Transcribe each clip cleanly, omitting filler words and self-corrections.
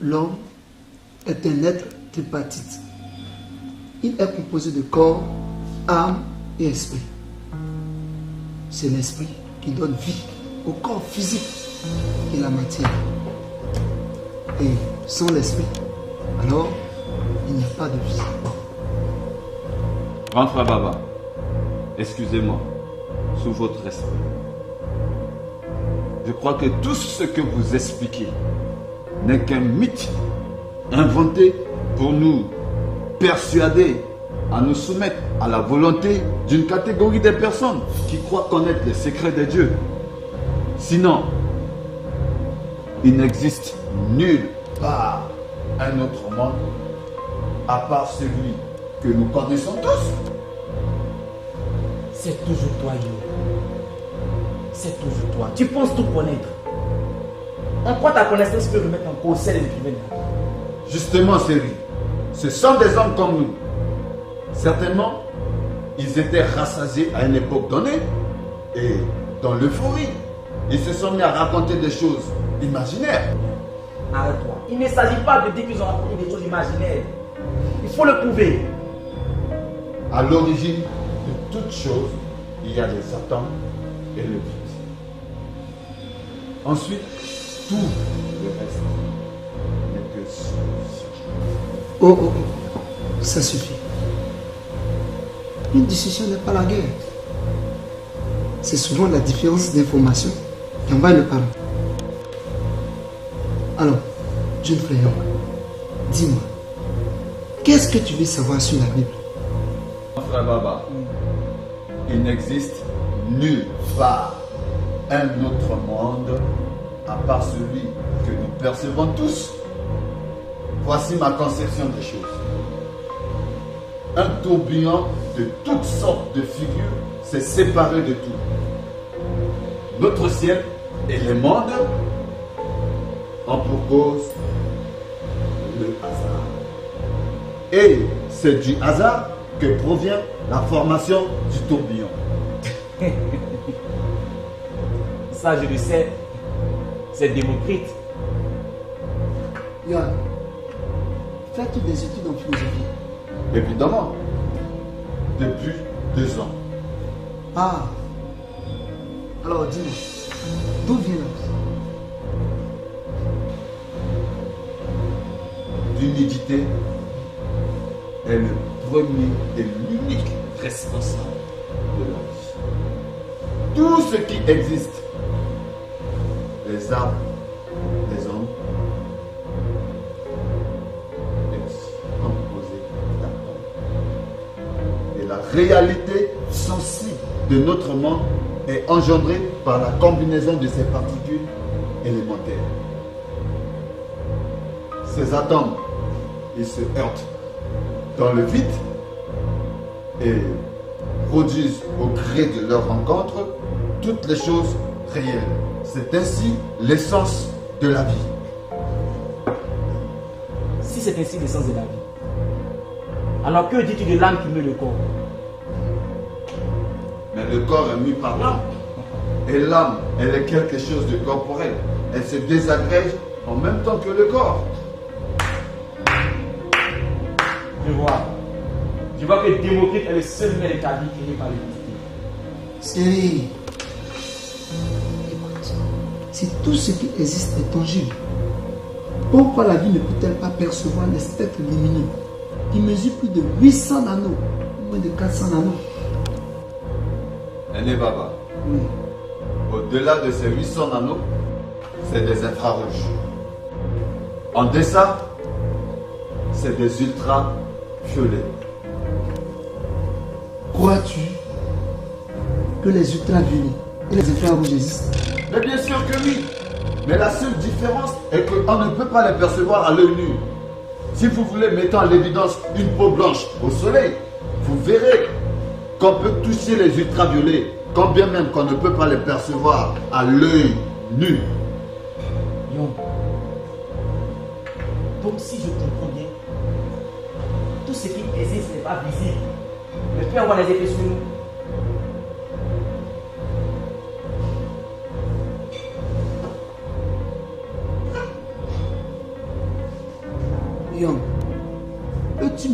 L'homme est un être tripartite. Il est composé de corps, âme et esprit. C'est l'esprit qui donne vie au corps physique et la matière. Et sans l'esprit, alors il n'y a pas de vie. Grand frère Baba, excusez-moi, sous votre esprit. Je crois que tout ce que vous expliquez n'est qu'un mythe inventé pour nous persuader à nous soumettre à la volonté d'une catégorie de personnes qui croient connaître les secrets de Dieu. Sinon, il n'existe nulle part un autre monde à part celui que nous connaissons tous. C'est toujours toi, Yo. C'est toujours toi. Tu penses tout connaître. En quoi ta connaissance peut remettre en cause celle de l'écrivain? Justement, Série, ce sont des hommes comme nous. Certainement, ils étaient rassasiés à une époque donnée et dans l'euphorie. Ils se sont mis à raconter des choses imaginaires. Arrête-toi. Il ne s'agit pas de dire qu'ils ont raconté des choses imaginaires. Il faut le prouver. À l'origine de toute chose, il y a le Satan et le vide. Ensuite, tout le reste n'est que science. Oh, ça suffit. Une discussion n'est pas la guerre. C'est souvent la différence d'information qui envahit le parent. Alors, jeune frère, dis-moi, qu'est-ce que tu veux savoir sur la Bible? Frère Baba, il n'existe nulle part un autre monde à part celui que nous percevons tous. Voici ma conception des choses. Un tourbillon de toutes sortes de figures s'est séparé de tout. Notre ciel et les mondes ont pour cause le hasard. Et c'est du hasard que provient la formation du tourbillon. Ça, je le sais. C'est Démocrite. Yann, fais-tu des études en philosophie? Évidemment, depuis 2 ans. Ah, alors dis-moi, d'où vient la vie? L'unité est le premier et l'unique responsable de la vie. Tout ce qui existe, les arbres, les hommes, est composé d'atomes. Et la réalité sensible de notre monde est engendrée par la combinaison de ces particules élémentaires. Ces atomes, ils se heurtent dans le vide et produisent au gré de leur rencontre toutes les choses réelles. C'est ainsi l'essence de la vie. Si c'est ainsi l'essence de la vie, alors que dis-tu de l'âme qui meut le corps? Mais le corps est mû par l'âme. Et l'âme, elle est quelque chose de corporel. Elle se désagrège en même temps que le corps. Je vois que Démocrite est le seul maire établi qui n'est pas l'unité. Série, écoute, si tout ce qui existe est tangible, pourquoi la vie ne peut-elle pas percevoir les spectres lumineux qui mesurent plus de 800 nanos, moins de 400 nanos? Aîné Baba, Oui. au-delà de ces 800 nanos, c'est des infrarouges. En deçà, c'est des ultraviolets. Crois-tu que les ultraviolets et les infrarouges existent? Mais bien sûr que oui. Mais la seule différence est qu'on ne peut pas les percevoir à l'œil nu. Si vous voulez mettre en l'évidence une peau blanche au soleil, vous verrez qu'on peut toucher les ultraviolets, quand bien même qu'on ne peut pas les percevoir à l'œil nu. Yon. Donc si je comprends bien, tout ce qui existe n'est pas visible, mais peut avoir des effets sur nous.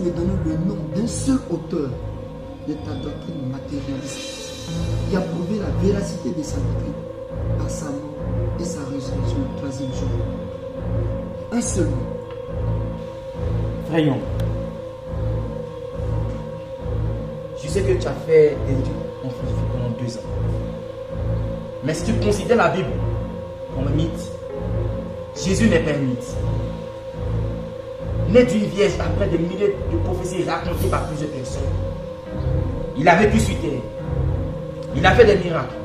me donner le nom d'un seul auteur de ta doctrine matérialiste qui a prouvé la véracité de sa doctrine par sa mort et sa résurrection le troisième jour. Un seul nom. Frère Young, je sais que tu as fait des études en philosophie pendant 2 ans. Mais si tu considères la Bible comme un mythe, Jésus n'est pas un mythe. Né d'une vierge après des milliers de prophéties racontées par plusieurs personnes. Il a vécu sur terre. Il a fait des miracles.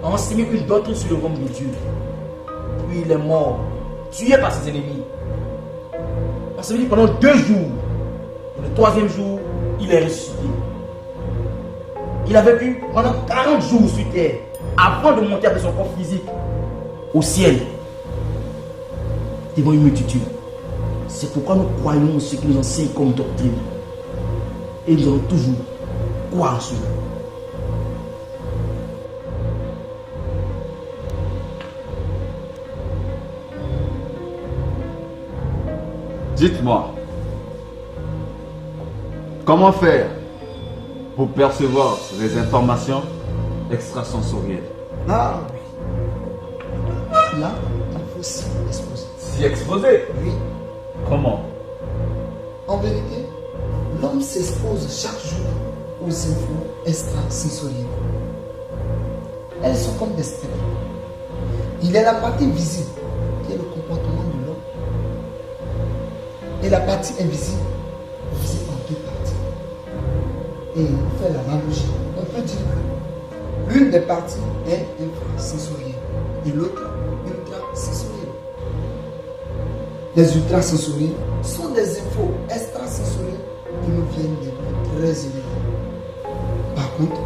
A enseigné une doctrine sur le royaume de Dieu. Puis il est mort, tué par ses ennemis. Enseveli pendant 2 jours. Et le 3e jour, il est ressuscité. Il a vécu pendant 40 jours sur terre avant de monter avec son corps physique au ciel devant une multitude. C'est pourquoi nous croyons en ce qui nous enseigne comme doctrine. Et nous allons toujours croire en cela. Dites-moi, comment faire pour percevoir les informations extrasensorielles? Ah oui. Là, il faut s'y exposer. S'y exposer? Oui. Comment? En vérité, l'homme s'expose chaque jour aux infos extrasensorielles. Elles sont comme des stèles. Il y a la partie visible, qui est le comportement de l'homme, et la partie invisible, divisée en 2 parties. Et on fait l'analogie. On peut dire que l'une des parties est infrasensorielle et l'autre ultrasensorielle. Les ultrasensoriels sont des infos extrasensorielles qui nous viennent des plus très élevés. Par contre,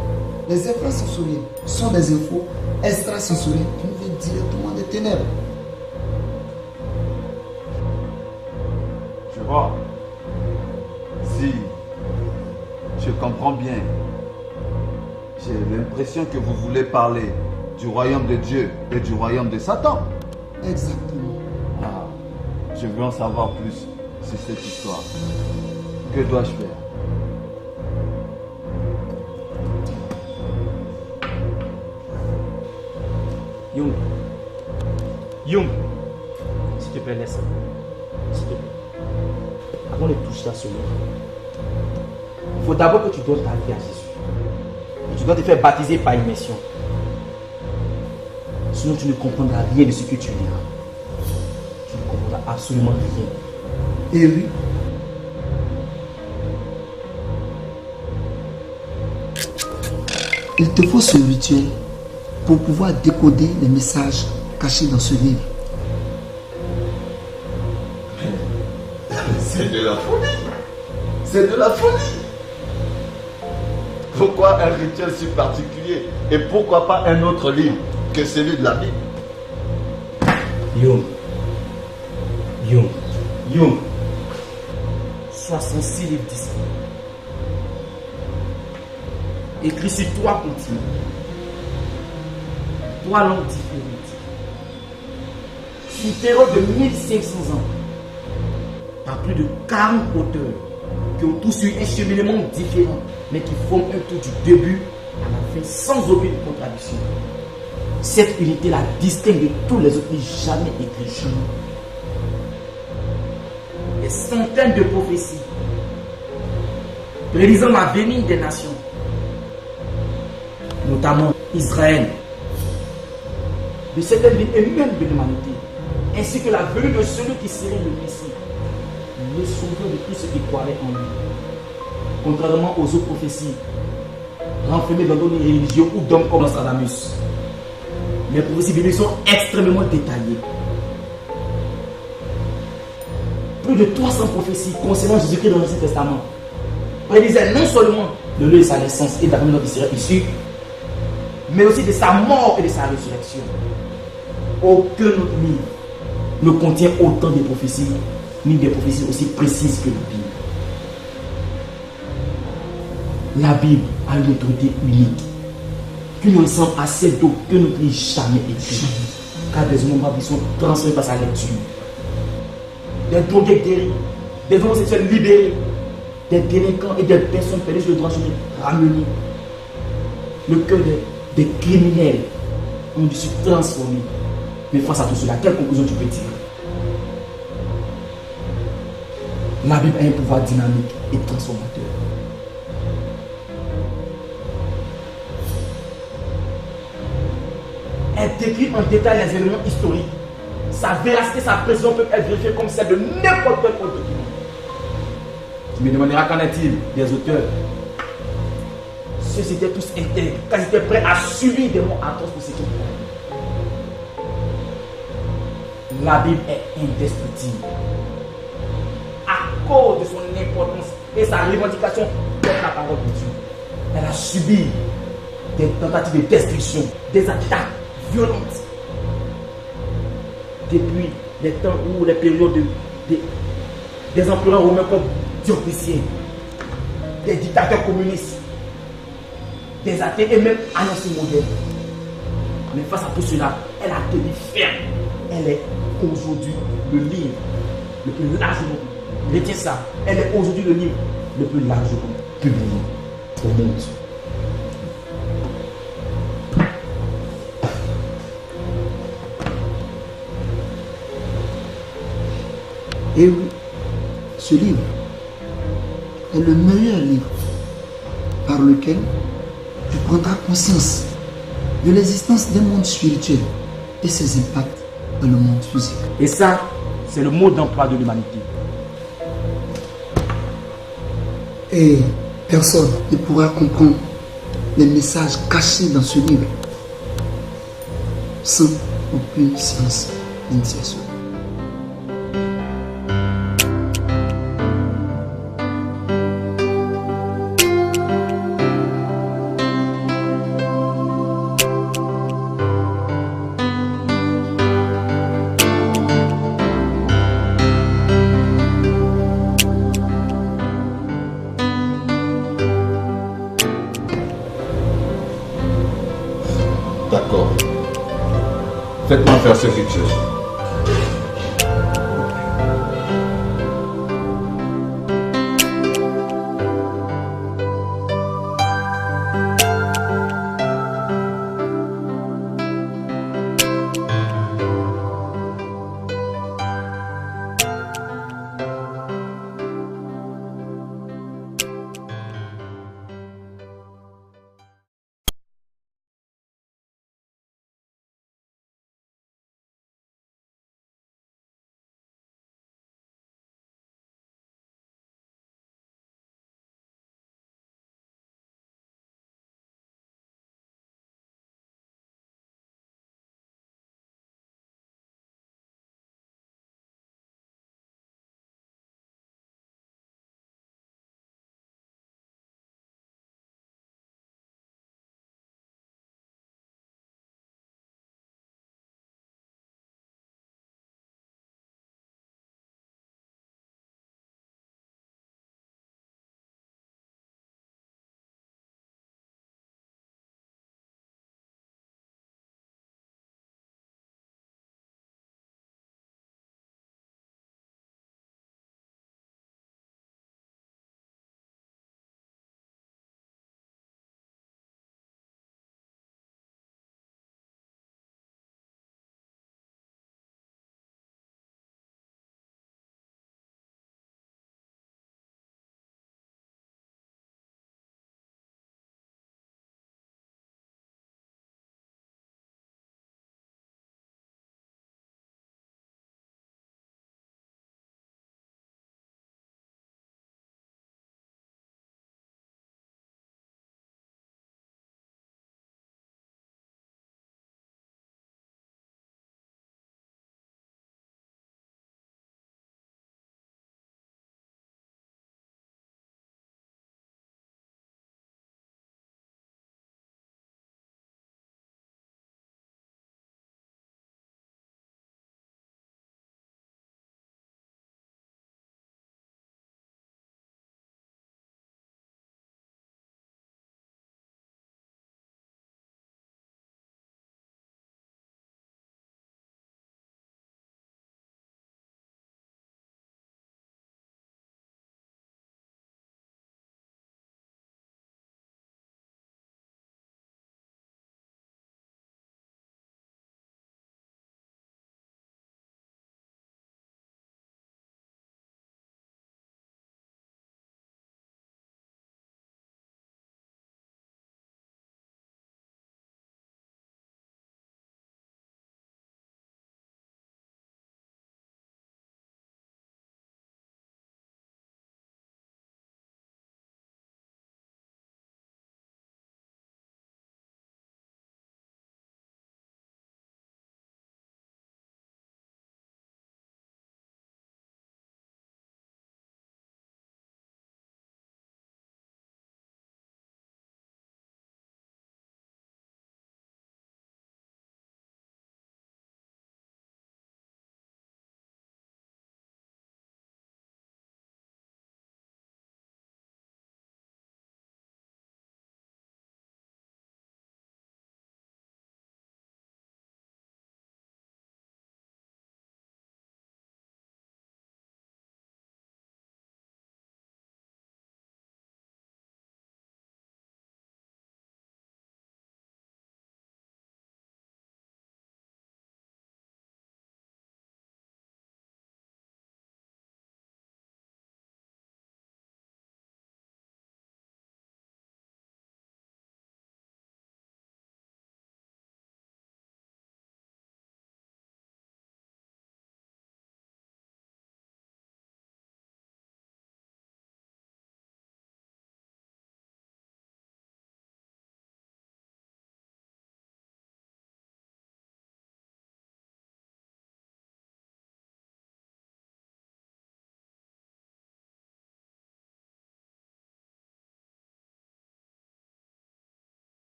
les infrasensoriels sont des infos extrasensorielles qui nous viennent directement des ténèbres. Je vois. Si je comprends bien, j'ai l'impression que vous voulez parler du royaume de Dieu et du royaume de Satan. Exactement. Ah, je veux en savoir plus sur cette histoire. Que dois-je faire? Young. Young. S'il te plaît, laisse. S'il te plaît. Avant de toucher à ce livre, il faut d'abord que tu donnes ta vie à Jésus. Et tu dois te faire baptiser par immersion. Sinon, tu ne comprendras rien de ce que tu liras. Tu ne comprendras absolument rien. Et oui. Il te faut ce rituel pour pouvoir décoder les messages cachés dans ce livre. C'est de la folie. C'est de la folie. Pourquoi un rituel si particulier? Et pourquoi pas un autre livre que celui de la Bible? Young. Young. Young. 66 livres d'ici. Écrit sur 3 continents. 3 langues différentes. Sur une période de 1500 ans. Par plus de 40 auteurs qui ont tous eu un cheminement différent, mais qui forment un tout du début à la fin sans aucune contradiction. Cette unité la distingue de tous les autres livres jamais écrits. Des centaines de prophéties prédisant l'avenir des nations, notamment Israël, de certaines villes et même de l'humanité, ainsi que la venue de celui qui serait le Messie, le sauveur de tous ceux qui croiraient en lui. Contrairement aux autres prophéties, renfermées dans d'autres religions ou d'hommes comme Nostradamus, les prophéties bibliques sont extrêmement détaillées. Plus de 300 prophéties concernant Jésus-Christ dans l'Ancien Testament prédisaient non seulement de lui et sa naissance et de la venue dont il serait issu, mais aussi de sa mort et de sa résurrection. Aucun autre livre ne contient autant de prophéties, ni des prophéties aussi précises que la Bible. La Bible a une autorité unique qui ne ressemble à celle d'aucun autre livre jamais écrit, car des moments qui sont transformés par sa lecture. Des drogués guéris, des homosexuels libérés, des délinquants et des personnes perdues sur le droit chemin ramenés. Le cœur des criminels ont dû se transformer. Mais face à tout cela, quelle conclusion tu peux tirer? La Bible a un pouvoir dynamique et transformateur. Elle décrit en détail les éléments historiques. Sa véracité, sa précision peut être vérifiée comme celle de n'importe quel autre document. Tu me demanderas qu'en est-il des auteurs? Ceux étaient tous intègres, car ils étaient prêts à subir des morts atroces pour ce qu'ils font. La Bible est indestructible. À cause de son importance et sa revendication comme la parole de Dieu, elle a subi des tentatives de destruction, des attaques violentes. Depuis les temps où les périodes des empereurs romains comme Dioclétien, des dictateurs communistes, des athées et même annoncés modernes. Mais face à tout cela, elle a tenu ferme. Elle est aujourd'hui le livre le plus largement, retenez ça, elle est aujourd'hui le livre le plus largement publié au monde. Et oui, ce livre est le meilleur livre par lequel tu prendras conscience de l'existence d'un monde spirituel et ses impacts dans le monde physique. Et ça, c'est le mot d'emploi de l'humanité. Et personne ne pourra comprendre les messages cachés dans ce livre sans aucune séance d'initiation. D'accord. Faites-moi faire ce quelque chose.